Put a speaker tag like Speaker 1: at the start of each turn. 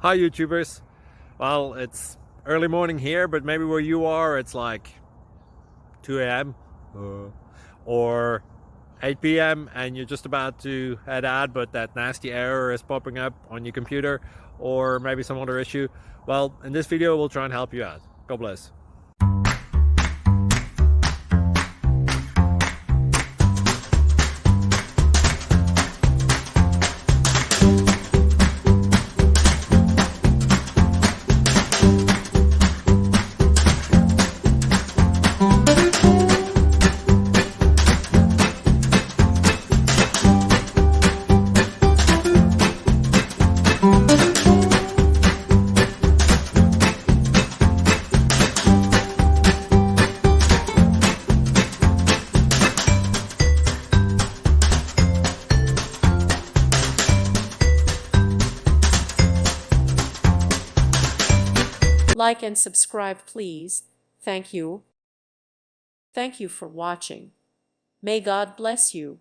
Speaker 1: Hi YouTubers. Well, it's early morning here, but maybe where you are it's like 2 a.m. or 8 p.m. and you're just about to head out, but that nasty error is popping up on your computer, or maybe some other issue. Well, in this video we'll try and help you out. God bless.
Speaker 2: Like and subscribe, please. Thank you. Thank you for watching. May God bless you.